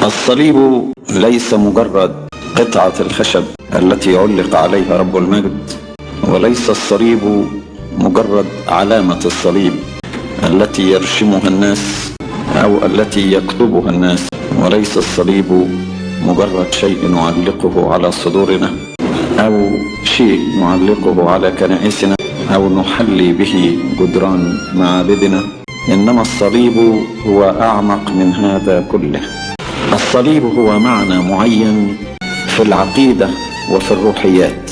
الصليب ليس مجرد قطعة الخشب التي علق عليها رب المجد، وليس الصليب مجرد علامة الصليب التي يرشمها الناس أو التي يكتبها الناس، وليس الصليب مجرد شيء نعلقه على صدورنا أو شيء نعلقه على كنائسنا أو نحلي به جدران معابدنا، إنما الصليب هو أعمق من هذا كله. الصليب هو معنى معين في العقيدة وفي الروحيات.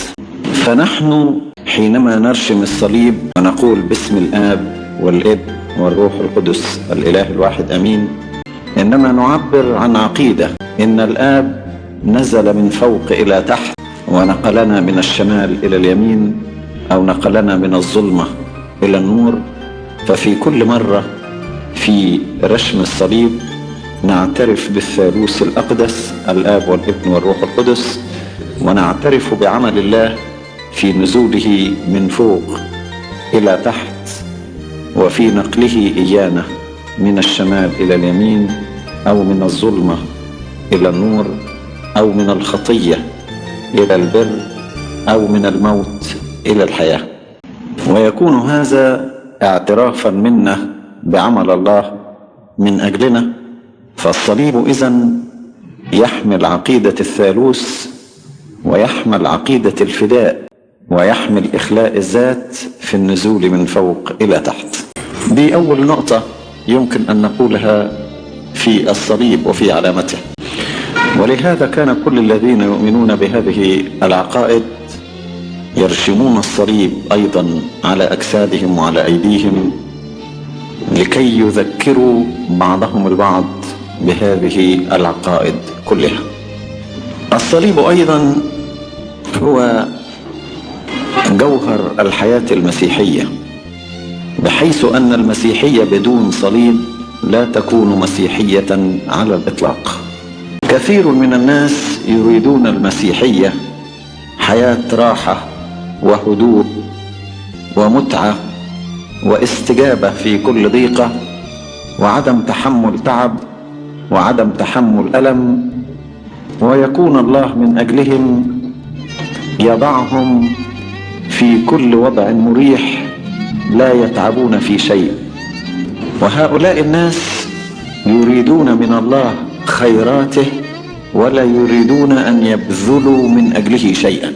فنحن حينما نرشم الصليب ونقول باسم الآب والابن والروح القدس الإله الواحد أمين، إنما نعبر عن عقيدة إن الآب نزل من فوق إلى تحت ونقلنا من الشمال إلى اليمين، أو نقلنا من الظلمة إلى النور. ففي كل مرة في رشم الصليب نعترف بالثالوث الأقدس الآب والابن والروح القدس، ونعترف بعمل الله في نزوله من فوق إلى تحت، وفي نقله إيانا من الشمال إلى اليمين، أو من الظلمة إلى النور، أو من الخطية إلى البر، أو من الموت إلى الحياة. ويكون هذا اعترافا منا بعمل الله من أجلنا. فالصليب إذن يحمل عقيدة الثالوث، ويحمل عقيدة الفداء، ويحمل إخلاء الذات في النزول من فوق إلى تحت. دي أول نقطة يمكن أن نقولها في الصليب وفي علامته. ولهذا كان كل الذين يؤمنون بهذه العقائد يرشمون الصليب أيضا على أجسادهم وعلى أيديهم لكي يذكروا بعضهم البعض بهذه العقائد كلها. الصليب أيضا هو جوهر الحياة المسيحية، بحيث أن المسيحية بدون صليب لا تكون مسيحية على الإطلاق. كثير من الناس يريدون المسيحية حياة راحة وهدوء ومتعة واستجابة في كل ضيقة، وعدم تحمل تعب وعدم تحمل ألم، ويكون الله من أجلهم يضعهم في كل وضع مريح لا يتعبون في شيء. وهؤلاء الناس يريدون من الله خيراته ولا يريدون أن يبذلوا من أجله شيئا.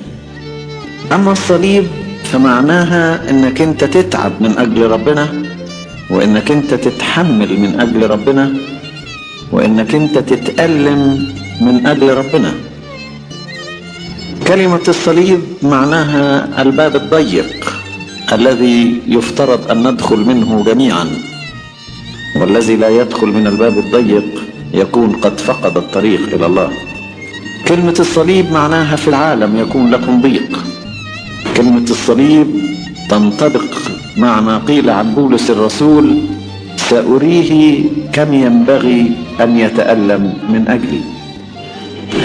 أما الصليب فمعناها أنك أنت تتعب من أجل ربنا، وأنك أنت تتحمل من أجل ربنا، وأنك أنت تتألم من أجل ربنا. كلمة الصليب معناها الباب الضيق الذي يفترض أن ندخل منه جميعا، والذي لا يدخل من الباب الضيق يكون قد فقد الطريق إلى الله. كلمة الصليب معناها في العالم يكون لكم ضيق. كلمة الصليب تنطبق مع ما قيل عن بولس الرسول: سأريه كم ينبغي أن يتألم من أجلي.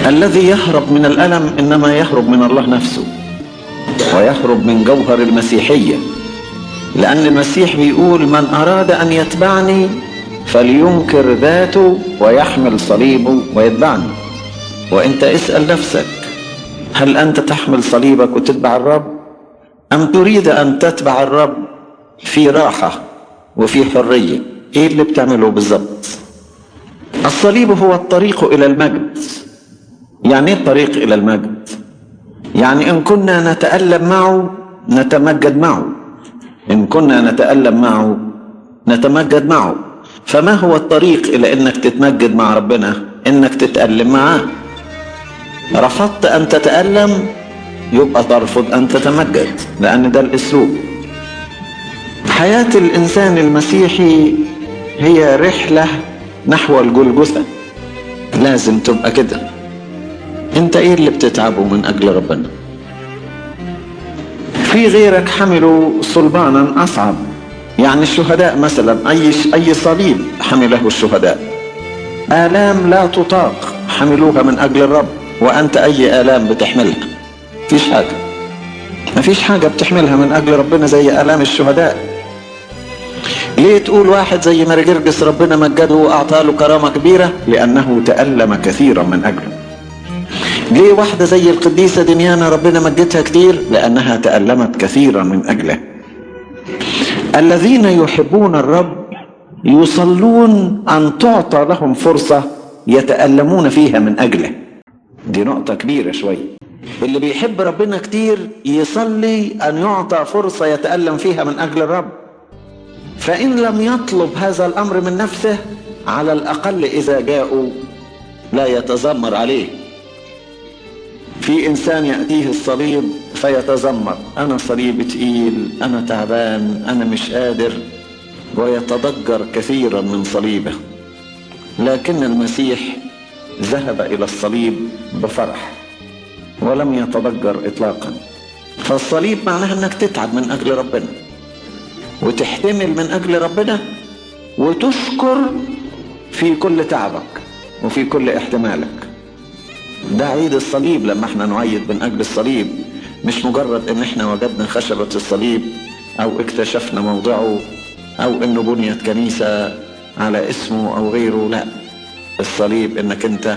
الذي يهرب من الألم إنما يهرب من الله نفسه، ويهرب من جوهر المسيحية، لأن المسيح بيقول: من أراد أن يتبعني فلينكر ذاته ويحمل صليبه ويتبعني. وإنت اسأل نفسك: هل أنت تحمل صليبك وتتبع الرب، أم تريد أن تتبع الرب في راحة وفي حرية؟ إيه اللي بتعمله بالضبط؟ الصليب هو الطريق إلى المجد. يعني إيه الطريق إلى المجد؟ يعني إن كنا نتألم معه نتمجد معه، إن كنا نتألم معه نتمجد معه. فما هو الطريق إلى إنك تتمجد مع ربنا؟ إنك تتألم معه. رفضت أن تتألم يبقى ترفض أن تتمجد، لأن ده الأسلوب. حياة الإنسان المسيحي هي رحلة نحو الجلجثة، لازم تبقى كده. انت ايه اللي بتتعبه من أجل ربنا؟ في غيرك حملوا صلبانا أصعب، يعني الشهداء مثلا، أي صليب حمله الشهداء، آلام لا تطاق حملوها من أجل الرب. وأنت أي آلام بتحملها؟ مفيش حاجة بتحملها من أجل ربنا زي آلام الشهداء. ليه تقول واحد زي ماري جرجس ربنا مجده واعطى له كرامة كبيرة؟ لانه تألم كثيرا من اجله. ليه واحدة زي القديسة دميانة ربنا مجدها كتير؟ لانها تألمت كثيرا من اجله. الذين يحبون الرب يصلون ان تعطى لهم فرصة يتألمون فيها من اجله. دي نقطة كبيرة شوية. اللي بيحب ربنا كتير يصلي ان يعطى فرصة يتألم فيها من اجل الرب. فان لم يطلب هذا الامر من نفسه، على الاقل اذا جاءوا لا يتذمر عليه. في انسان يأتيه الصليب فيتذمر، انا صليب تقيل، انا تعبان، انا مش قادر، ويتضجر كثيرا من صليبه. لكن المسيح ذهب الى الصليب بفرح ولم يتضجر اطلاقا. فالصليب معناها انك تتعب من اجل ربنا وتحتمل من اجل ربنا وتشكر في كل تعبك وفي كل احتمالك. ده عيد الصليب لما احنا نعيد من اجل الصليب، مش مجرد ان احنا وجدنا خشبة الصليب او اكتشفنا موضعه او انه بنيت كنيسة على اسمه او غيره. لا، الصليب انك انت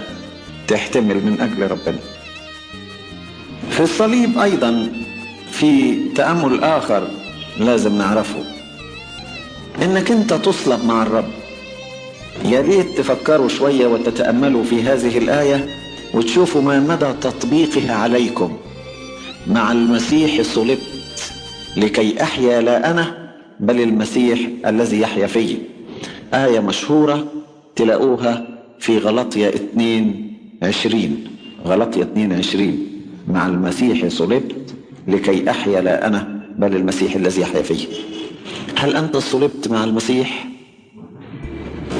تحتمل من اجل ربنا. في الصليب ايضا في تأمل اخر لازم نعرفه، انك انت تصلب مع الرب. يا ريت تفكروا شوية وتتأملوا في هذه الآية وتشوفوا ما مدى تطبيقها عليكم. مع المسيح صلبت لكي أحيا لا أنا بل المسيح الذي يحيا فيه. آية مشهورة تلاقوها في غلطية 22. غلطية 22: مع المسيح صلبت لكي أحيا لا أنا بل المسيح الذي يحيا فيه. هل أنت صلبت مع المسيح؟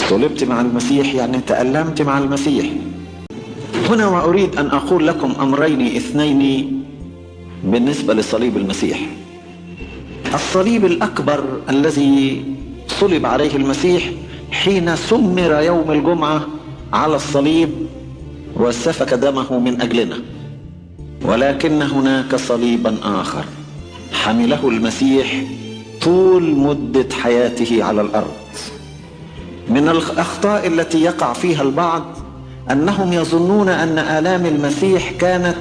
صلبت مع المسيح يعني تألمت مع المسيح. هنا وأريد أن أقول لكم أمرين اثنين بالنسبة لصليب المسيح. الصليب الأكبر الذي صلب عليه المسيح حين سمر يوم الجمعة على الصليب وسفك دمه من أجلنا. ولكن هناك صليبا آخر حمله المسيح طول مدة حياته على الأرض. من الأخطاء التي يقع فيها البعض أنهم يظنون أن آلام المسيح كانت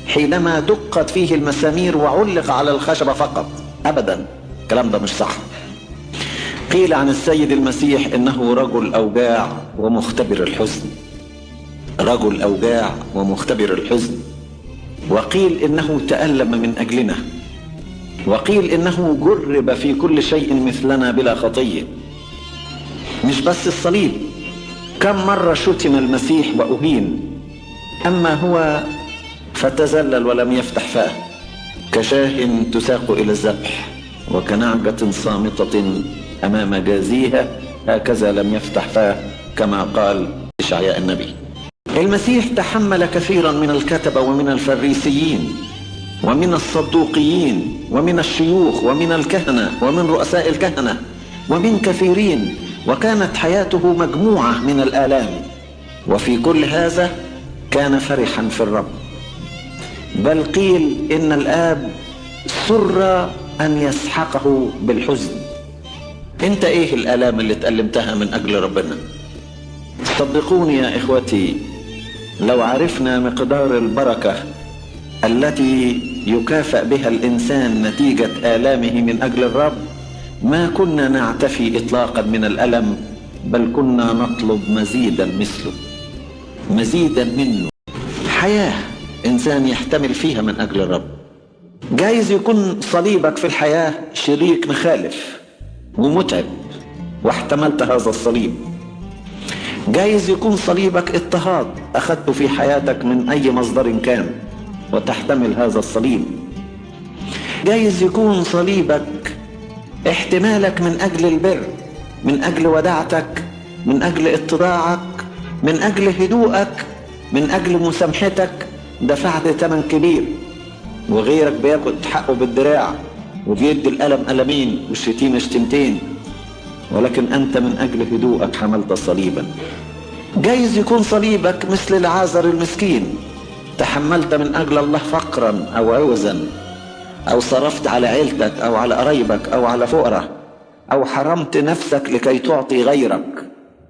حينما دقت فيه المسامير وعلق على الخشبة فقط. أبدا، الكلام ده مش صح. قيل عن السيد المسيح إنه رجل أوجاع ومختبر الحزن. رجل أوجاع ومختبر الحزن. وقيل إنه تألم من أجلنا. وقيل إنه جرب في كل شيء مثلنا بلا خطية. مش بس الصليب، كم مرة شتم المسيح وأهين، أما هو فتذلل ولم يفتح فاه، كشاة تساق إلى الذبح وكنعجة صامتة أمام جازيها، هكذا لم يفتح فاه، كما قال إشعياء النبي. المسيح تحمل كثيرا من الكتبة ومن الفريسيين ومن الصدوقيين ومن الشيوخ ومن الكهنة ومن رؤساء الكهنة ومن كثيرين، وكانت حياته مجموعة من الآلام، وفي كل هذا كان فرحا في الرب. بل قيل إن الآب سر أن يسحقه بالحزن. انت ايه الآلام اللي تألمتها من أجل ربنا؟ صدقوني يا إخوتي، لو عرفنا مقدار البركة التي يكافئ بها الإنسان نتيجة آلامه من أجل الرب ما كنا نعتفي إطلاقا من الألم، بل كنا نطلب مزيدا مثله، مزيدا منه. حياة إنسان يحتمل فيها من أجل الرب. جايز يكون صليبك في الحياة شريك مخالف ومتعب واحتملت هذا الصليب. جايز يكون صليبك اضطهاد أخذته في حياتك من أي مصدر كان وتحتمل هذا الصليب. جايز يكون صليبك احتمالك من أجل البر، من أجل وداعتك، من أجل اتضاعك، من أجل هدوءك، من أجل مسامحتك دفعت ثمن كبير، وغيرك بياخد حقه بالدراع وبيدي الألم ألمين والشتيمة شتيمتين، ولكن أنت من أجل هدوءك حملت صليبا. جايز يكون صليبك مثل العازر المسكين، تحملت من أجل الله فقرا أو عوزا، أو صرفت على عيلتك أو على قرايبك أو على فقراء، أو حرمت نفسك لكي تعطي غيرك.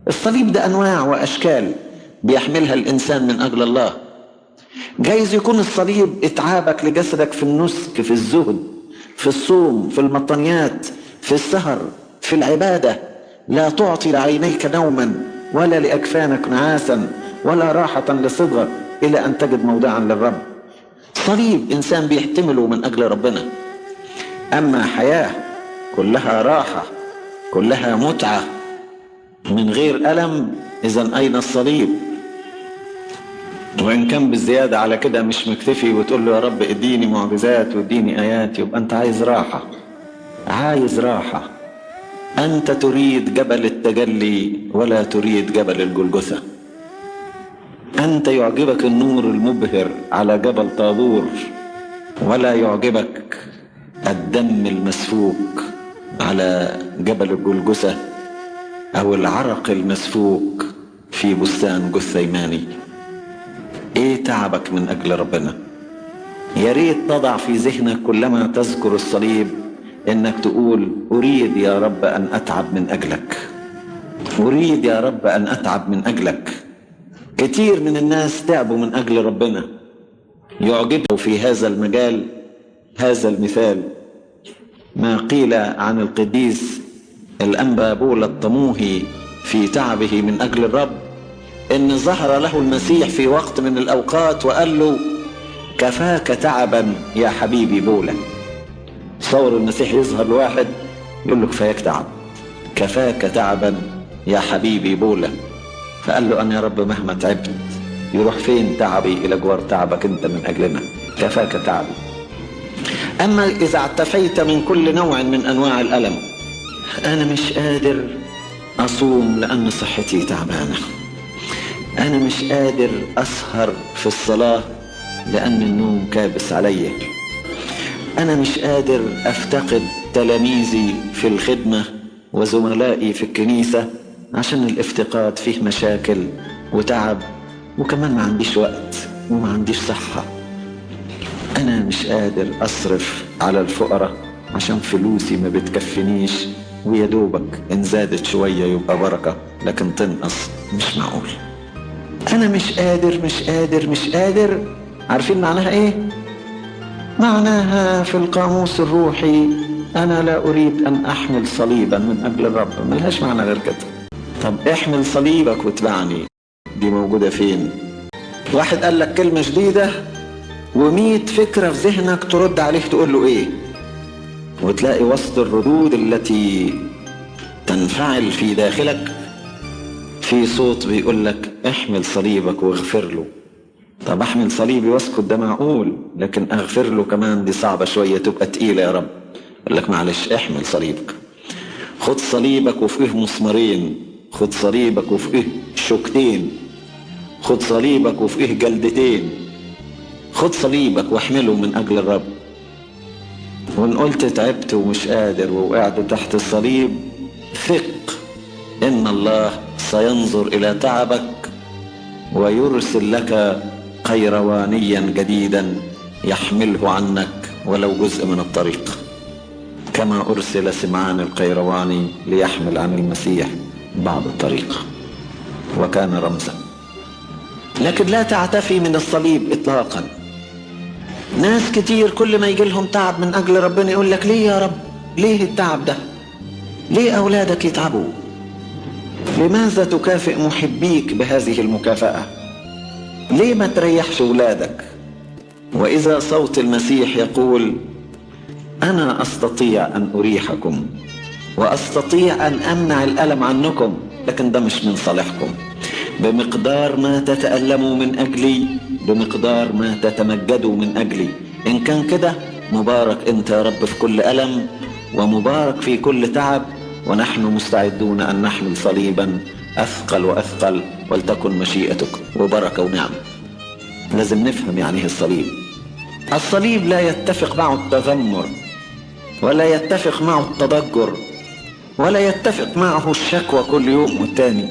الصليب ده أنواع وأشكال بيحملها الإنسان من أجل الله. جايز يكون الصليب إتعابك لجسدك في النسك، في الزهد، في الصوم، في المطنيات، في السهر، في العبادة. لا تعطي لعينيك نوما ولا لأكفانك نعاسا ولا راحة لصدغك إلى أن تجد موضعا للرب. صليب إنسان بيحتمله من أجل ربنا. أما حياة كلها راحة، كلها متعة من غير ألم، إذن أين الصليب؟ وإن كان بالزيادة على كده مش مكتفي وتقول له يا رب اديني معجزات واديني آيات، يبقى أنت عايز راحة. عايز راحة. أنت تريد جبل التجلي ولا تريد جبل الجلجثة. أنت يعجبك النور المبهر على جبل طابور، ولا يعجبك الدم المسفوك على جبل الجلجثة أو العرق المسفوك في بستان جثيماني. إيه تعبك من أجل ربنا؟ يا ريت تضع في ذهنك كلما تذكر الصليب إنك تقول أريد يا رب أن أتعب من أجلك، أريد يا رب أن أتعب من أجلك. كتير من الناس تعبوا من أجل ربنا. يعجبه في هذا المجال هذا المثال ما قيل عن القديس الأنبا بولا الطموحي في تعبه من أجل الرب، إن ظهر له المسيح في وقت من الأوقات وقال له كفاك تعبا يا حبيبي بولا. صور المسيح يظهر لواحد يقول له كفاك تعب، كفاك تعبا يا حبيبي بولا. فقال له أنا يا رب مهما تعبت يروح فين تعبي إلى جوار تعبك أنت من أجلنا، كفاك تعبي. أما إذا اعتفيت من كل نوع من أنواع الألم، أنا مش قادر أصوم لأن صحتي تعبانة، أنا مش قادر أسهر في الصلاة لأن النوم كابس علي، أنا مش قادر أفتقد تلاميذي في الخدمة وزملائي في الكنيسة عشان الافتقاد فيه مشاكل وتعب، وكمان ما عنديش وقت وما عنديش صحة. أنا مش قادر أصرف على الفقراء عشان فلوسي ما بتكفنيش، ويا دوبك إن زادت شوية يبقى بركة لكن تنقص مش معقول. أنا مش قادر مش قادر مش قادر. عارفين معناها إيه؟ معناها في القاموس الروحي أنا لا أريد أن أحمل صليبا من أجل الرب، ملهاش معنى غير كده. طب احمل صليبك واتبعني، دي موجودة فين؟ واحد قال لك كلمة جديدة و100 فكرة في ذهنك ترد عليه تقول له إيه؟ وتلاقي وسط الردود التي تنفعل في داخلك في صوت بيقول لك احمل صليبك واغفر له. طب احمل صليبي واسكت ده معقول، لكن اغفر له كمان دي صعبة شوية، تبقى تقيلة يا رب. يقول لك معلش احمل صليبك، خد صليبك وفيه مسمارين، خد صليبك وفيه شوكتين، خد صليبك وفيه جلدتين، خد صليبك واحمله من اجل الرب. وان قلت تعبت ومش قادر ووقعت تحت الصليب، ثق ان الله سينظر الى تعبك ويرسل لك قيروانيا جديدا يحمله عنك ولو جزء من الطريق، كما أرسل سمعان القيرواني ليحمل عن المسيح بعض الطريق وكان رمزا. لكن لا تعتفي من الصليب إطلاقا. ناس كتير كل ما يجي لهم تعب من أجل ربنا يقول لك ليه يا رب؟ ليه التعب ده؟ ليه أولادك يتعبوا؟ لماذا تكافئ محبيك بهذه المكافأة؟ ليه ما تريحش أولادك؟ وإذا صوت المسيح يقول أنا أستطيع أن أريحكم وأستطيع أن أمنع الألم عنكم، لكن ده مش من صالحكم. بمقدار ما تتألموا من أجلي بمقدار ما تتمجدوا من أجلي. إن كان كده مبارك أنت يا رب في كل ألم ومبارك في كل تعب، ونحن مستعدون أن نحمل صليبا أثقل وأثقل، ولتكن مشيئتك وبركة ونعم. لازم نفهم يعني ايه الصليب. الصليب لا يتفق معه التذمر، ولا يتفق معه التضجر، ولا يتفق معه الشكوى كل يوم والتاني،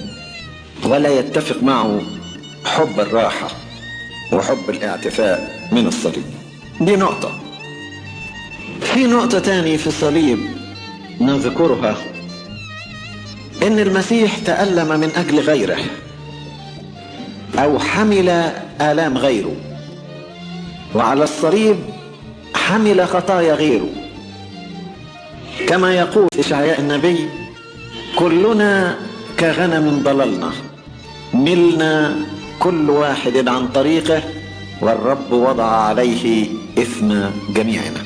ولا يتفق معه حب الراحة وحب الاعتفاء من الصليب. دي نقطة. في نقطة تاني في الصليب نذكرها إن المسيح تألم من أجل غيره أو حمل آلام غيره، وعلى الصليب حمل خطايا غيره، كما يقول إشعياء النبي: كلنا كغنم ضللنا، ملنا كل واحد عن طريقه، والرب وضع عليه إثم جميعنا.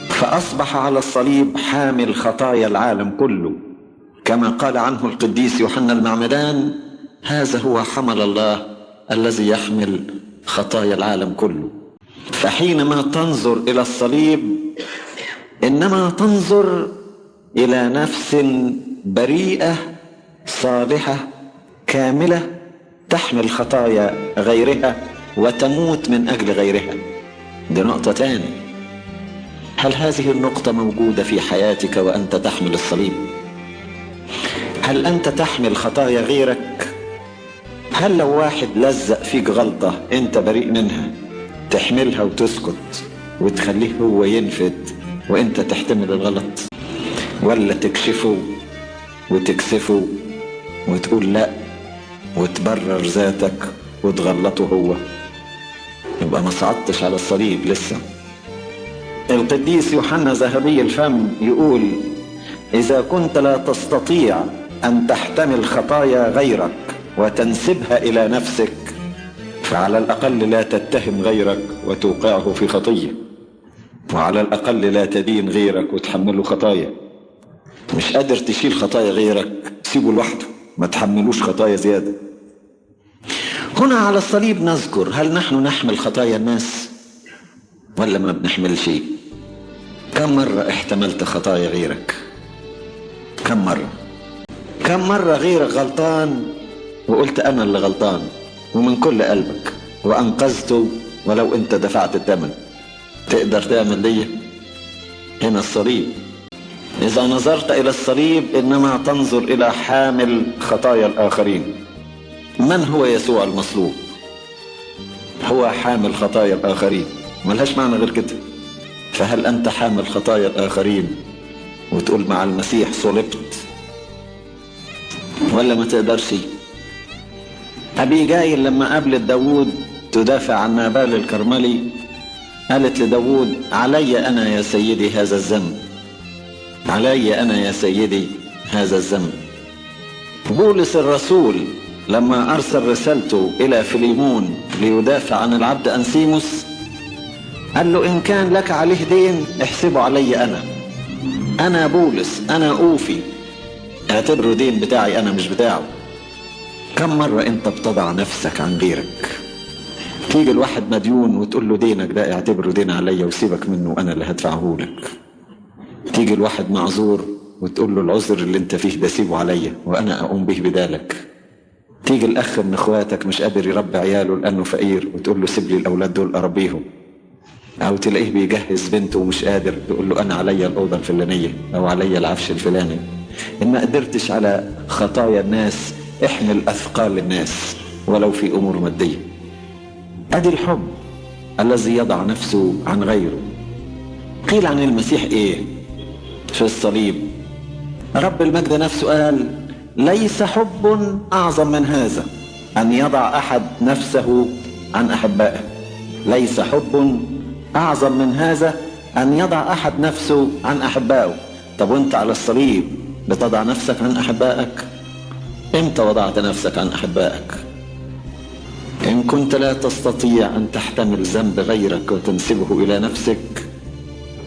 فأصبح على الصليب حامل خطايا العالم كله، كما قال عنه القديس يوحنا المعمدان: هذا هو حمل الله الذي يحمل خطايا العالم كله. فحينما تنظر إلى الصليب إنما تنظر إلى نفس بريئة صالحة كاملة تحمل خطايا غيرها وتموت من أجل غيرها. دي نقطة تاني. هل هذه النقطة موجودة في حياتك وأنت تحمل الصليب؟ هل أنت تحمل خطايا غيرك؟ هل لو واحد لزق فيك غلطة أنت بريء منها تحملها وتسكت وتخليه هو ينفد وأنت تحتمل الغلط، ولا تكشفه وتكسفه وتقول لا وتبرر ذاتك وتغلطه هو؟ يبقى ما صعدتش على الصليب لسه. القديس يوحنا ذهبي الفم يقول: إذا كنت لا تستطيع أن تحتمل خطايا غيرك وتنسبها إلى نفسك، فعلى الأقل لا تتهم غيرك وتوقعه في خطية، وعلى الأقل لا تدين غيرك وتحمله خطايا. مش قادر تشيل خطايا غيرك، سيبه لوحده، ما تحملوش خطايا زيادة. هنا على الصليب نذكر: هل نحن نحمل خطايا الناس ولا ما بنحمل شيء؟ كم مرة احتملت خطايا غيرك؟ كم مرة؟ كم مرة غيرك غلطان وقلت أنا اللي غلطان ومن كل قلبك وأنقذته ولو أنت دفعت الثمن؟ تقدر تعمل دي؟ هنا الصليب. إذا نظرت إلى الصليب إنما تنظر إلى حامل خطايا الآخرين. من هو يسوع المصلوب؟ هو حامل خطايا الآخرين، ملهاش معنى غير كده. فهل أنت حامل خطايا الآخرين وتقول مع المسيح صلبت، ولا ما تقدرش؟ أبيجايل لما قابلت داود تدافع عن نابال الكرملي قالت لداود: علي أنا يا سيدي هذا الذنب، علي أنا يا سيدي هذا الذنب. بولس الرسول لما أرسل رسالته إلى فيليمون ليدافع عن العبد أنسيموس قال له: إن كان لك عليه دين احسبه علي أنا بولس، أنا أوفي، اعتبره دين بتاعي أنا مش بتاعه. كم مرة أنت بتضع نفسك عن غيرك؟ تيجي الواحد مديون وتقول له: دينك ده اعتبره دين عليا وسيبك منه وأنا اللي هدفعه لك. تيجي الواحد معذور وتقول له: العذر اللي انت فيه ده سيبه عليا وأنا أقوم به بدالك. تيجي الأخ من إخواتك مش قادر يربي عياله لأنه فقير وتقول له: سيب لي الأولاد دول أربيهم. أو تلاقيه بيجهز بنته ومش قادر تقول له: أنا عليا الأوضة الفلانية أو عليا العفش الفلاني. إن ما قدرتش على خطايا الناس احمل أثقال الناس ولو في أمور مادية. أدي الحب الذي يضع نفسه عن غيره. قيل عن المسيح إيه في الصليب؟ رب المجد نفسه قال: ليس حب أعظم من هذا أن يضع أحد نفسه عن أحبائه. ليس حب أعظم من هذا أن يضع أحد نفسه عن أحبائه. طب وانت على الصليب بتضع نفسك عن أحبائك؟ امتى وضعت نفسك عن أحبائك؟ إن كنت لا تستطيع أن تحتمل ذنب غيرك وتنسبه إلى نفسك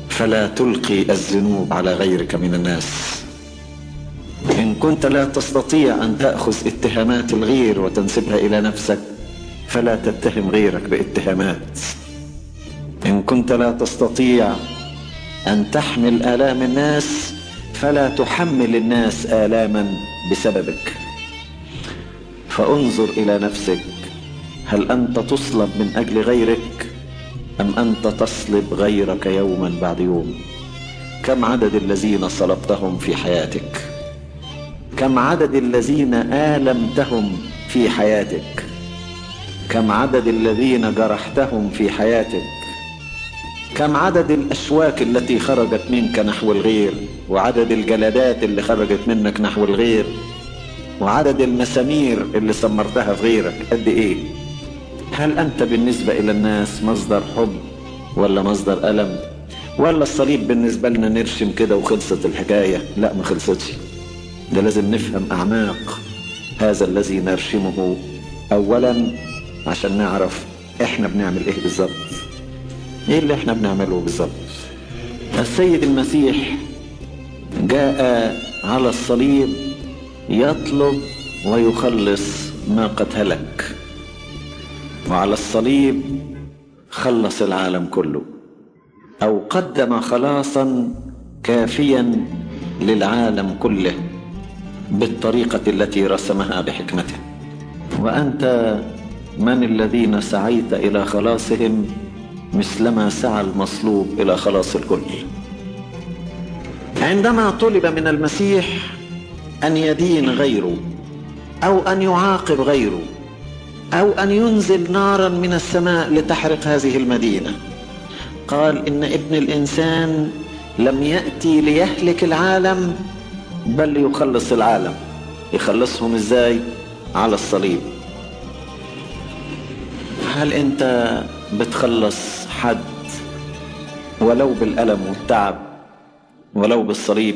فلا تلقي الذنوب على غيرك من الناس. إن كنت لا تستطيع أن تأخذ اتهامات الغير وتنسبها إلى نفسك فلا تتهم غيرك باتهامات. إن كنت لا تستطيع أن تحمل آلام الناس فلا تحمل الناس آلاما بسببك. فانظر إلى نفسك، هل أنت تصلب من أجل غيرك أم أنت تصلب غيرك يوما بعد يوم؟ كم عدد الذين صلبتهم في حياتك؟ كم عدد الذين آلمتهم في حياتك؟ كم عدد الذين جرحتهم في حياتك؟ كم عدد الأشواك التي خرجت منك نحو الغير، وعدد الجلدات اللي خرجت منك نحو الغير، وعدد المسامير اللي سمرتها في غيرك قد ايه؟ هل انت بالنسبة الى الناس مصدر حب ولا مصدر ألم؟ ولا الصليب بالنسبة لنا نرشم كده وخلصت الحكاية؟ لا، ما خلصتش. ده لازم نفهم أعماق هذا الذي نرشمه أولا عشان نعرف احنا بنعمل ايه بالظبط. ايه اللي احنا بنعمله بالظبط؟ السيد المسيح جاء على الصليب يطلب ويخلص ما قد هلك، وعلى الصليب خلص العالم كله، أو قدم خلاصا كافيا للعالم كله بالطريقة التي رسمها بحكمته. وأنت من الذين سعيت إلى خلاصهم مثلما سعى المصلوب إلى خلاص الكل. عندما طلب من المسيح أن يدين غيره أو أن يعاقب غيره أو أن ينزل نارا من السماء لتحرق هذه المدينة، قال إن ابن الإنسان لم يأتي ليهلك العالم بل ليخلص العالم. يخلصهم إزاي؟ على الصليب. هل أنت بتخلص حد ولو بالألم والتعب ولو بالصليب؟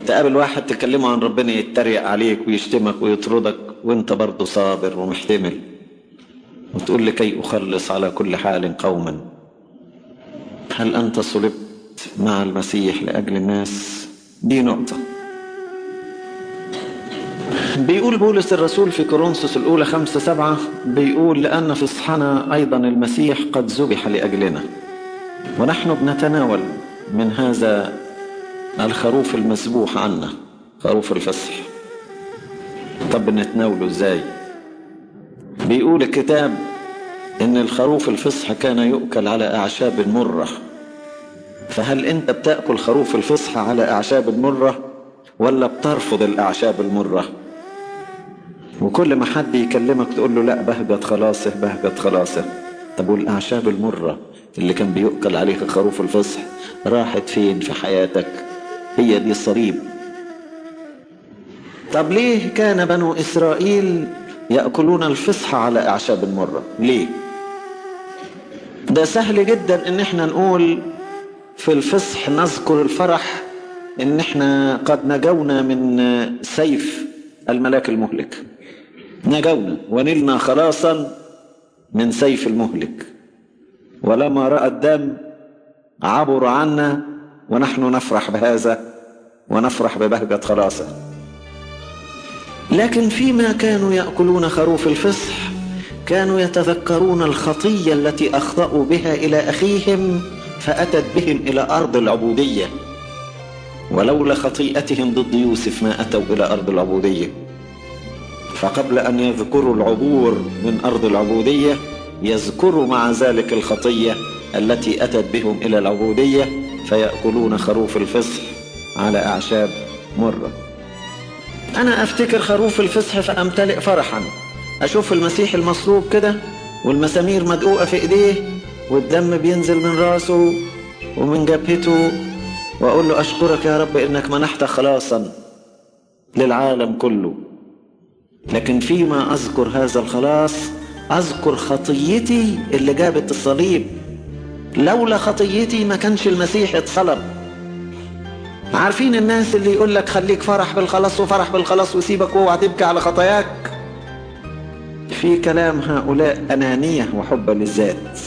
تقابل واحد تكلمه عن ربنا يتريق عليك ويشتمك ويطردك وانت برضه صابر ومحتمل، وتقول لكي أخلص على كل حال قوما. هل أنت صلبت مع المسيح لأجل الناس؟ دي نقطة. بيقول بولس الرسول في كورنثوس الأولى 5:7 بيقول لأن فصحنا أيضا المسيح قد ذبح لأجلنا، ونحن بنتناول من هذا الخروف المذبوح عنا، خروف الفصح. طب بنتناوله ازاي؟ بيقول الكتاب ان الخروف الفصح كان يؤكل على أعشاب مرة. فهل انت بتأكل خروف الفصح على أعشاب مرة ولا بترفض الأعشاب المرة؟ وكل ما حد يكلمك تقول له لا بهجت خلاصه بهجت خلاصه. طب والأعشاب المرة اللي كان بيؤكل عليها خروف الفصح راحت فين في حياتك؟ هي دي الصليب. طب ليه كان بنو إسرائيل يأكلون الفصح على أعشاب المرة؟ ليه؟ ده سهل جدا ان احنا نقول في الفصح نذكر الفرح ان احنا قد نجونا من سيف الملاك المهلك، نجونا ونلنا خلاصا من سيف المهلك، ولما رأى الدم عبر عنا، ونحن نفرح بهذا ونفرح ببهجة خلاصه. لكن فيما كانوا يأكلون خروف الفصح كانوا يتذكرون الخطية التي أخطأوا بها إلى أخيهم فأتت بهم إلى أرض العبودية، ولولا خطيئتهم ضد يوسف ما أتوا إلى أرض العبودية. فقبل أن يذكروا العبور من أرض العبودية يذكروا مع ذلك الخطية التي أتت بهم إلى العبودية، فيأكلون خروف الفصح على أعشاب مرة. أنا أفتكر خروف الفصح فأمتلئ فرحا، أشوف المسيح المصلوب كده والمسامير مدقوقة في إيديه والدم بينزل من راسه ومن جبهته، وأقول له أشكرك يا رب إنك منحت خلاصا للعالم كله. لكن فيما أذكر هذا الخلاص أذكر خطيتي اللي جابت الصليب. لولا خطيتي ما كانش المسيح اتصلب. عارفين الناس اللي يقول لك خليك فرح بالخلاص وفرح بالخلاص وسيبك واوعى تبكي على خطاياك؟ في كلام هؤلاء أنانية وحب للذات،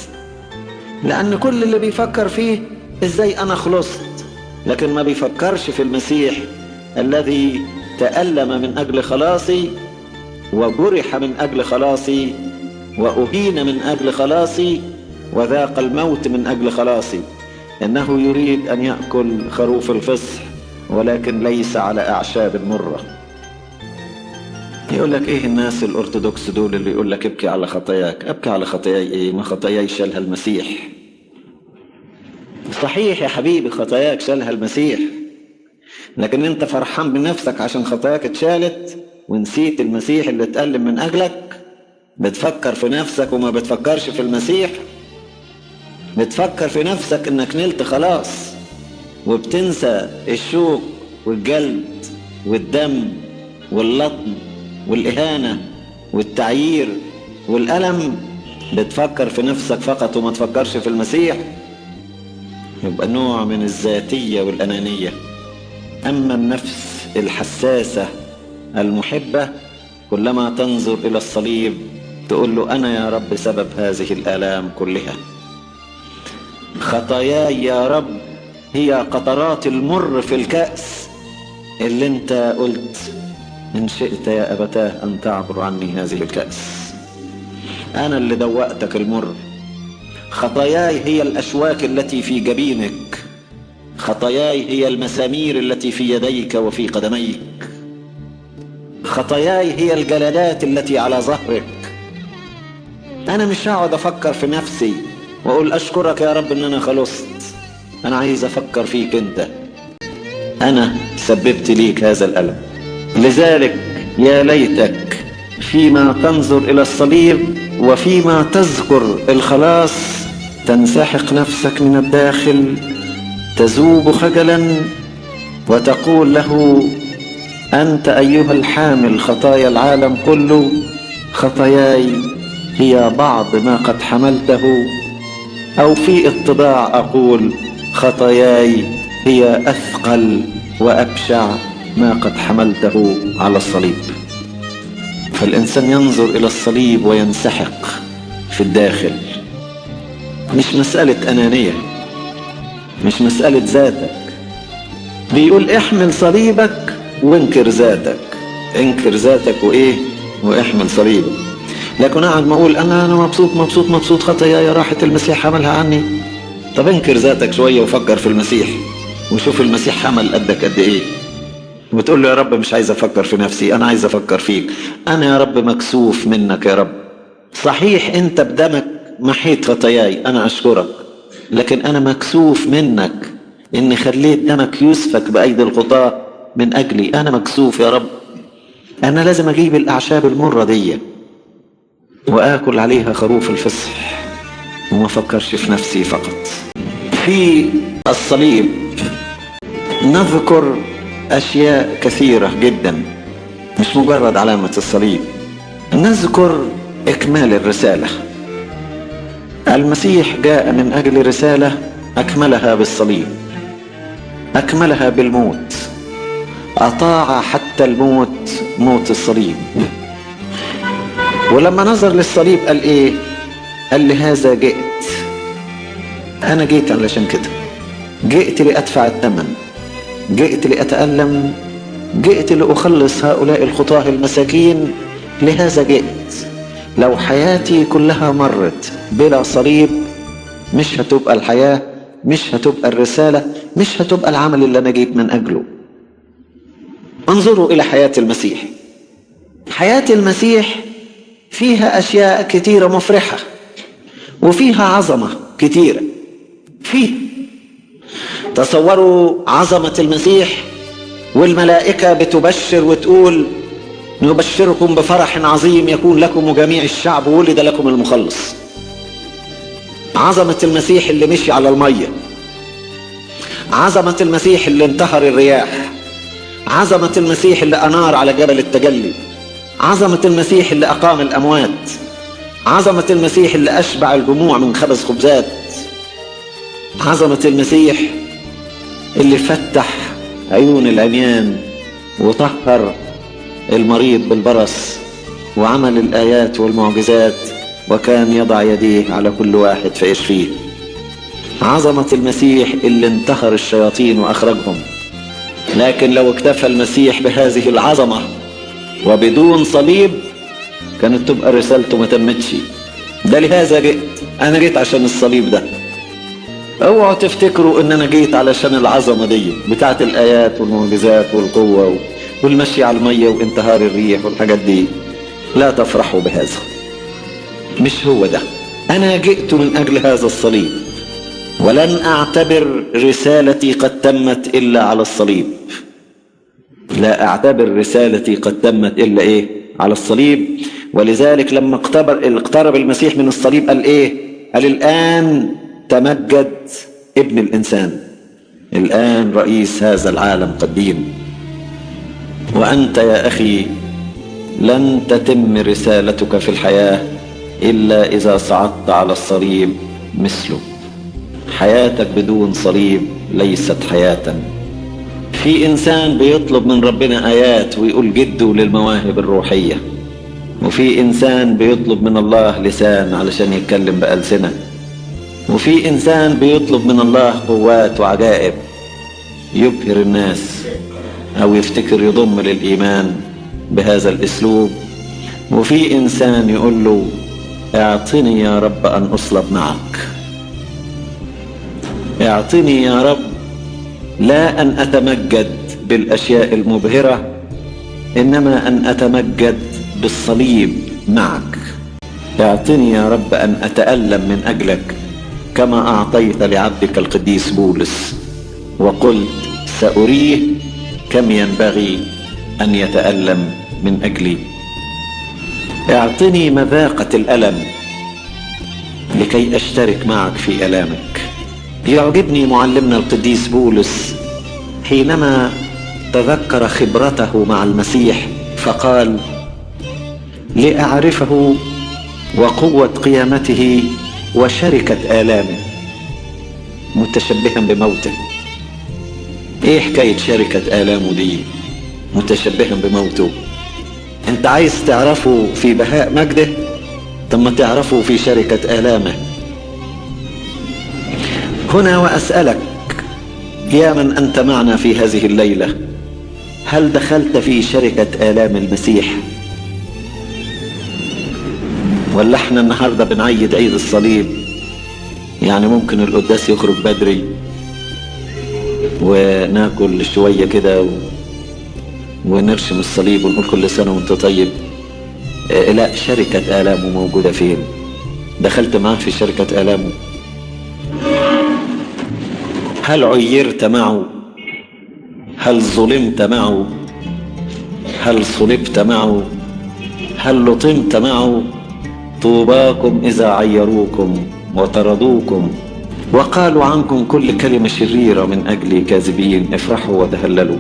لأن كل اللي بيفكر فيه إزاي أنا خلصت، لكن ما بيفكرش في المسيح الذي تألم من أجل خلاصي وجرح من أجل خلاصي وأهين من أجل خلاصي وذاق الموت من أجل خلاصي. إنه يريد أن يأكل خروف الفصح ولكن ليس على أعشاب مرة. يقول لك إيه الناس الأرثوذكس دول اللي يقول لك ابكي على خطاياك؟ أبكي على خطاياي إيه؟ ما خطاياي شالها المسيح. صحيح يا حبيبي خطاياك شالها المسيح، لكن أنت فرحان بنفسك عشان خطاياك اتشالت ونسيت المسيح اللي اتألم من أجلك. بتفكر في نفسك وما بتفكرش في المسيح. بتفكر في نفسك انك نلت خلاص وبتنسى الشوق والجلد والدم واللطم والإهانة والتعيير والألم، بتفكر في نفسك فقط وما تفكرش في المسيح، يبقى نوع من الذاتية والأنانية. أما النفس الحساسة المحبة كلما تنظر إلى الصليب تقول له أنا يا رب سبب هذه الآلام كلها. خطاياي يا رب هي قطرات المر في الكأس اللي انت قلت إن شئت يا أبتاه أن تعبر عني هذه الكأس. أنا اللي دوقتك المر. خطاياي هي الأشواك التي في جبينك، خطاياي هي المسامير التي في يديك وفي قدميك، خطاياي هي الجلدات التي على ظهرك. أنا مش هقعد أفكر في نفسي وأقول أشكرك يا رب إن أنا خلصت، أنا عايز أفكر فيك أنت، أنا سببت ليك هذا الألم. لذلك يا ليتك فيما تنظر إلى الصليب وفيما تذكر الخلاص تنسحق نفسك من الداخل، تذوب خجلا وتقول له أنت أيها الحامل خطايا العالم كله، خطاياي هي بعض ما قد حملته، أو في اتضاع أقول خطاياي هي أثقل وأبشع ما قد حملته على الصليب. فالإنسان ينظر إلى الصليب وينسحق في الداخل. مش مسألة أنانية، مش مسألة ذاتك. بيقول احمل صليبك وانكر ذاتك، انكر ذاتك وإيه واحمل صليبك. لكن قاعد ما أقول أنا مبسوط مبسوط مبسوط، خطاياي راحت المسيح حملها عني. طب انكر ذاتك شوية وفكر في المسيح وشوف المسيح حمل قدك قد إيه. وتقول له يا رب مش عايز أفكر في نفسي، أنا عايز أفكر فيك. أنا يا رب مكسوف منك يا رب، صحيح أنت بدمك محيط خطاياي، أنا أشكرك، لكن أنا مكسوف منك إن خليت دمك يسفك بأيدي الخطاة من أجلي. أنا مكسوف يا رب، أنا لازم أجيب الأعشاب المرة دي وآكل عليها خروف الفصح وما فكرش في نفسي فقط. في الصليب نذكر أشياء كثيرة جدا، مش مجرد علامة الصليب. نذكر إكمال الرسالة. المسيح جاء من أجل رسالة أكملها بالصليب، أكملها بالموت، أطاع حتى الموت، موت الصليب. ولما نظر للصليب قال إيه؟ قال لهذا جئت، أنا جيت علشان كده، جئت لأدفع الثمن، جئت لأتألم، جئت لأخلص هؤلاء الخطاة المساكين، لهذا جئت. لو حياتي كلها مرت بلا صليب مش هتبقى الحياة، مش هتبقى الرسالة، مش هتبقى العمل اللي أنا جيت من أجله. انظروا إلى حياة المسيح. حياة المسيح فيها أشياء كتيرة مفرحة وفيها عظمة كتيرة. تصوروا عظمة المسيح والملائكة بتبشر وتقول نبشركم بفرح عظيم يكون لكم وجميع الشعب ولد لكم المخلص. عظمة المسيح اللي مشي على المية، عظمة المسيح اللي انتهر الرياح، عظمة المسيح اللي أنار على جبل التجلي، عظمة المسيح اللي أقام الأموات، عظمة المسيح اللي أشبع الجموع من 5 خبزات، عظمة المسيح اللي فتح عيون العميان وطهر المريض بالبرص وعمل الآيات والمعجزات وكان يضع يديه على كل واحد فيشفيه. عظمة المسيح اللي انتهر الشياطين وأخرجهم. لكن لو اكتفى المسيح بهذه العظمة وبدون صليب كانت تبقى رسالته ما تمتش. ده لهذا جئت، أنا جيت عشان الصليب ده. اوعوا تفتكروا ان انا جيت علشان العظمة دي بتاعت الآيات والمعجزات والقوة والمشي على المية وانتهار الريح والحاجات دي. لا تفرحوا بهذا، مش هو ده. أنا جئت من أجل هذا الصليب، ولن أعتبر رسالتي قد تمت إلا على الصليب. لا أعتبر رسالتي قد تمت إلا إيه؟ على الصليب. ولذلك لما اقترب المسيح من الصليب قال إيه؟ قال الآن تمجد ابن الإنسان، الآن رئيس هذا العالم قد دين. وأنت يا أخي لن تتم رسالتك في الحياة إلا إذا صعدت على الصليب مثله. حياتك بدون صليب ليست حياة. في إنسان بيطلب من ربنا آيات ويقول جده للمواهب الروحية، وفي إنسان بيطلب من الله لسان علشان يتكلم بألسنة، وفي إنسان بيطلب من الله قوات وعجائب يبهر الناس أو يفتكر يضم للإيمان بهذا الأسلوب، وفي إنسان يقول له اعطني يا رب أن أصلب معك، اعطني يا رب لا أن أتمجد بالأشياء المبهرة، إنما أن أتمجد بالصليب معك. اعطني يا رب أن أتألم من أجلك كما أعطيت لعبدك القديس بولس، وقلت سأريه كم ينبغي أن يتألم من أجلي. اعطني مذاقة الألم لكي أشترك معك في ألامك. يعجبني معلمنا القديس بولس حينما تذكر خبرته مع المسيح فقال لأعرفه وقوة قيامته وشركة آلامه، متشبها بموته. ايه حكاية شركة آلامه دي؟ متشبها بموته. انت عايز تعرفه في بهاء مجده؟ طب ما تعرفه في شركة آلامه. هنا وأسألك يا من أنت معنا في هذه الليلة، هل دخلت في شركة آلام المسيح؟ ولا احنا النهاردة بنعيد عيد الصليب؟ يعني ممكن القداس يخرج بدري وناكل شوية كده ونرشم الصليب ونقول كل سنة وانت طيب. لا، شركة آلامه موجودة فين؟ دخلت معه في شركة آلامه؟ هل عيرت معه؟ هل ظلمت معه؟ هل صلبت معه؟ هل لطمت معه؟ طوباكم إذا عيروكم وطردوكم وقالوا عنكم كل كلمة شريرة من أجلي كاذبين، افرحوا وتهللوا.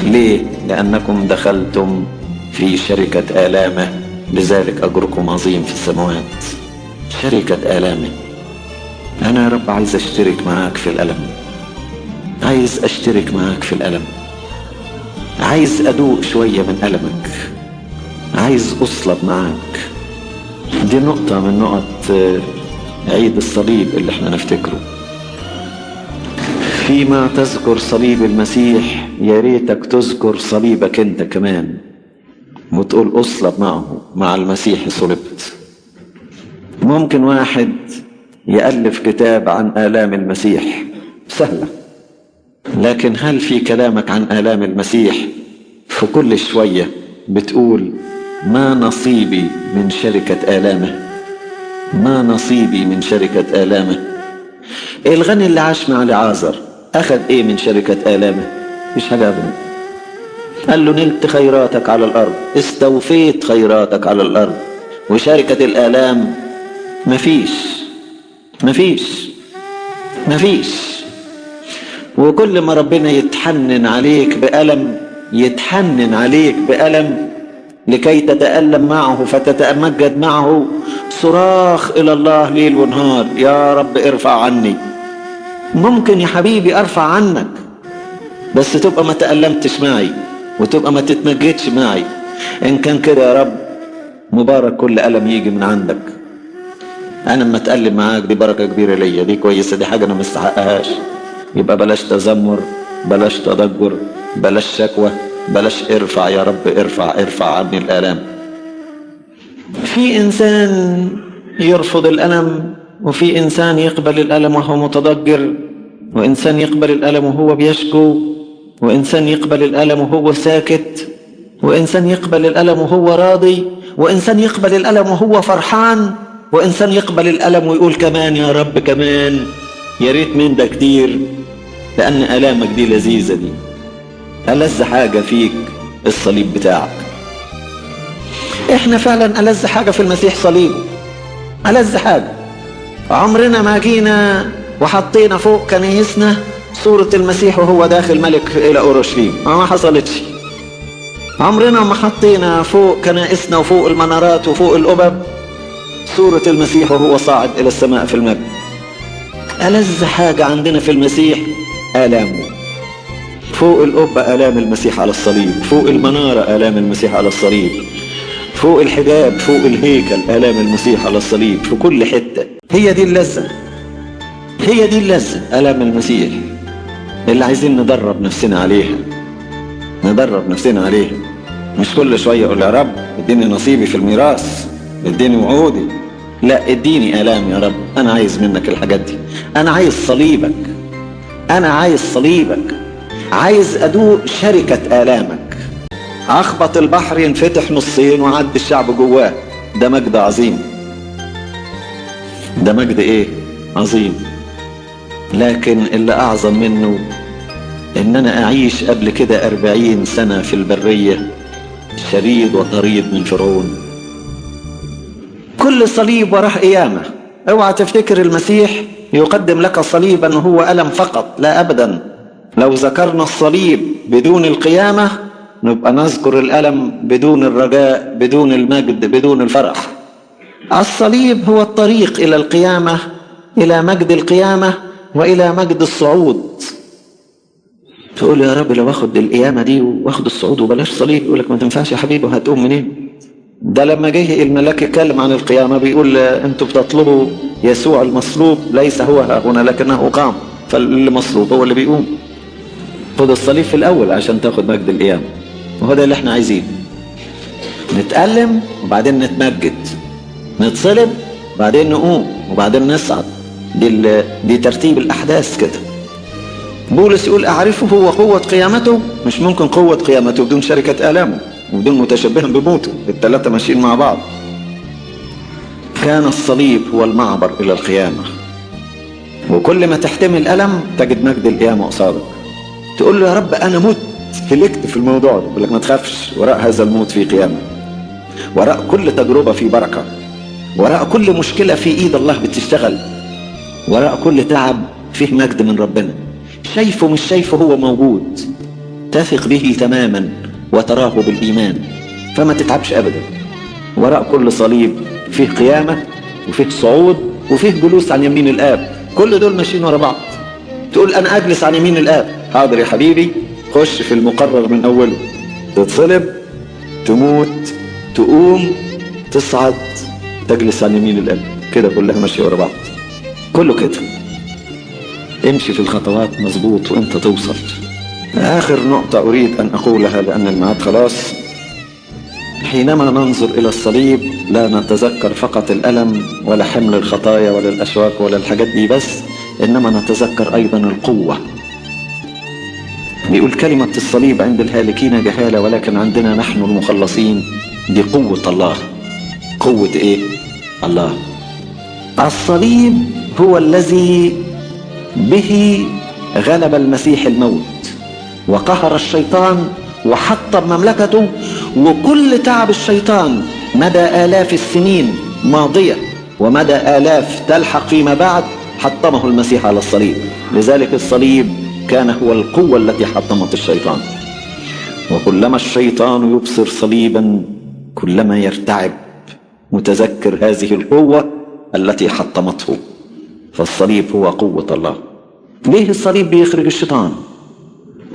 ليه؟ لأنكم دخلتم في شركة آلامه، لذلك أجركم عظيم في السماوات. شركة آلامه. أنا يا رب عايز أشترك معاك في الألم، عايز أشترك معاك في الألم، عايز أدوق شوية من ألمك، عايز أصلب معاك. دي نقطة من نقط عيد الصليب اللي احنا نفتكره. فيما تذكر صليب المسيح يا ريتك تذكر صليبك انت كمان، وتقول أصلب معه، مع المسيح صلبت. ممكن واحد يألف كتاب عن آلام المسيح، سهلة، لكن هل في كلامك عن آلام المسيح في كل شوية بتقول ما نصيبي من شركة آلامه؟ ما نصيبي من شركة آلامه؟ الغني اللي عاش مع لعازر أخذ إيه من شركة آلامه؟ مش حاجة أبدا. قال له نلت خيراتك على الأرض، استوفيت خيراتك على الأرض، وشركة الآلام مفيش مفيش مفيش. وكل ما ربنا يتحنن عليك بألم، يتحنن عليك بألم لكي تتألم معه فتتمجد معه، صراخ إلى الله ليل ونهار يا رب ارفع عني. ممكن يا حبيبي أرفع عنك، بس تبقى ما تألمتش معي وتبقى ما تتمجدش معي. إن كان كده يا رب مبارك كل ألم يجي من عندك. أنا لما أتألم معاك دي بركة كبيرة ليا، دي كويسة، دي حاجة أنا مستحقهاش. يبقى بلاش تذمر، بلاش تضجر، بلاش شكوى، بلاش ارفع يا رب ارفع عني الآلام. في إنسان يرفض الألم، وفي إنسان يقبل الألم وهو متضجر، وإنسان يقبل الألم وهو بيشكو، وإنسان يقبل الألم وهو ساكت، وإنسان يقبل الألم وهو راضي، وإنسان يقبل الألم وهو فرحان، وإنسان يقبل الألم ويقول كمان يا رب كمان. يا ريت من ده كتير، لأن ألامك دي لذيذة، دي ألذ حاجة فيك الصليب بتاعك. احنا فعلا ألذ حاجة في المسيح صليبه، ألذ حاجة. عمرنا ما جينا وحطينا فوق كنيسنا صورة المسيح وهو داخل ملك إلى أورشليم، ما حصلتش. عمرنا ما حطينا فوق كنائسنا وفوق المنارات وفوق القبب صورة المسيح وهو صاعد إلى السماء في المجد. ألذ حاجة عندنا في المسيح آلامه. فوق القبة آلام المسيح على الصليب، فوق المنارة آلام المسيح على الصليب، فوق الحجاب، فوق الهيكل آلام المسيح على الصليب، في كل حتة. هي دي اللذة، هي دي اللذة، آلام المسيح اللي عايزين ندرب نفسنا عليها، ندرب نفسنا عليها. مش كل شوية اقول يا رب اديني نصيبي في الميراث، اديني وعودي، لا اديني آلام يا رب، انا عايز منك الحاجات دي، انا عايز صليبك، انا عايز صليبك، عايز ادوق شركة آلامك. اخبط البحر ينفتح نصين وعد الشعب جواه، ده مجد عظيم، ده مجد ايه عظيم. لكن اللي اعظم منه ان انا اعيش قبل كده 40 سنة في البرية شريد وطريد من فرعون. كل صليب وراه قيامة. اوعى تفتكر المسيح يقدم لك صليبا هو ألم فقط، لا أبدا. لو ذكرنا الصليب بدون القيامة نبقى نذكر الألم بدون الرجاء، بدون المجد، بدون الفرح. الصليب هو الطريق إلى القيامة، إلى مجد القيامة وإلى مجد الصعود. تقول يا رب لو اخد القيامة دي واخد الصعود وبلاش صليب، يقول لك ما تنفعش يا حبيبي، هتقوم منين؟ ده لما جه الملاك يتكلم عن القيامة بيقول انتوا بتطلبوا يسوع المصلوب، ليس هو هنا لكنه قام، فاللي مصلوب هو اللي بيقوم. خد الصليب في الأول عشان تاخد مجد القيامة، وهو ده اللي احنا عايزينه. نتألم وبعدين نتمجد، نتصلب وبعدين نقوم وبعدين نصعد. دي ترتيب الأحداث كده. بولس يقول أعرفه وقوة قيامته، مش ممكن قوة قيامته بدون شركة آلامه وبدون متشبها بموته، الثلاثة ماشيين مع بعض. كان الصليب هو المعبر إلى القيامة، وكل ما تحتمل ألم تجد مجد القيامة قصادك. تقول له يا رب أنا مت، هلكت في الموضوع ده، يقول لك ما تخافش، وراء هذا الموت في قيامة، وراء كل تجربة في بركة، وراء كل مشكلة في إيد الله بتشتغل، وراء كل تعب فيه مجد من ربنا. شايفه مش شايفه، هو موجود، تثق به تماما وتراه بالإيمان، فما تتعبش أبدا. وراء كل صليب فيه قيامة وفيه صعود وفيه جلوس عن يمين الآب، كل دول ماشيين ورا بعض. تقول أنا أجلس عن يمين الآب، حاضر يا حبيبي، خش في المقرر من أوله، تتصلب، تموت، تقوم، تصعد، تجلس عن يمين الآب، كده كلها ماشية ورا بعض، كله كده. امشي في الخطوات مظبوط وانت توصل. آخر نقطة أريد أن أقولها لأن الميعاد خلاص. حينما ننظر إلى الصليب لا نتذكر فقط الألم ولا حمل الخطايا ولا الأشواك ولا الحاجات دي بس، إنما نتذكر أيضا القوة. بيقول كلمة الصليب عند الهالكين جهالة، ولكن عندنا نحن المخلصين دي قوة الله. قوة إيه؟ الله. الصليب هو الذي به غلب المسيح الموت وقهر الشيطان وحطم مملكته، وكل تعب الشيطان مدى آلاف السنين ماضية ومدى آلاف تلحق فيما بعد حطمه المسيح على الصليب. لذلك الصليب كان هو القوة التي حطمت الشيطان. وكلما الشيطان يبصر صليبا كلما يرتعب، متذكر هذه القوة التي حطمته. فالصليب هو قوة الله. ليه الصليب بيخرج الشيطان؟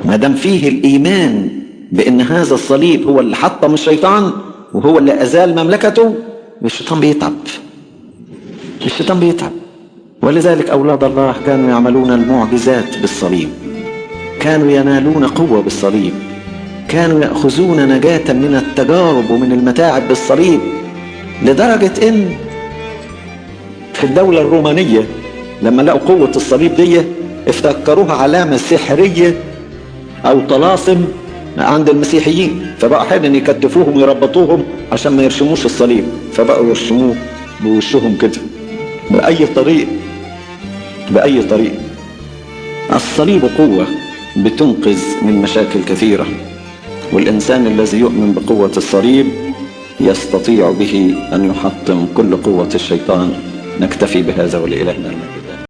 ما دام فيه الإيمان بأن هذا الصليب هو اللي حطم الشيطان وهو اللي أزال مملكته، الشيطان بيتعب، الشيطان بيتعب. ولذلك أولاد الله كانوا يعملون المعجزات بالصليب، كانوا ينالون قوة بالصليب، كانوا يأخذون نجاة من التجارب ومن المتاعب بالصليب، لدرجة إن في الدولة الرومانية لما لقوا قوة الصليب دي افتكروها علامة سحرية أو طلاسم عند المسيحيين، فبقوا أحيانا يكتفوهم ويربطوهم عشان ما يرشموش الصليب، فبقوا يرشموه بوشهم كده بأي طريق، بأي طريق. الصليب قوة بتنقذ من مشاكل كثيرة، والإنسان الذي يؤمن بقوة الصليب يستطيع به أن يحطم كل قوة الشيطان. نكتفي بهذا ولإلهنا المجد.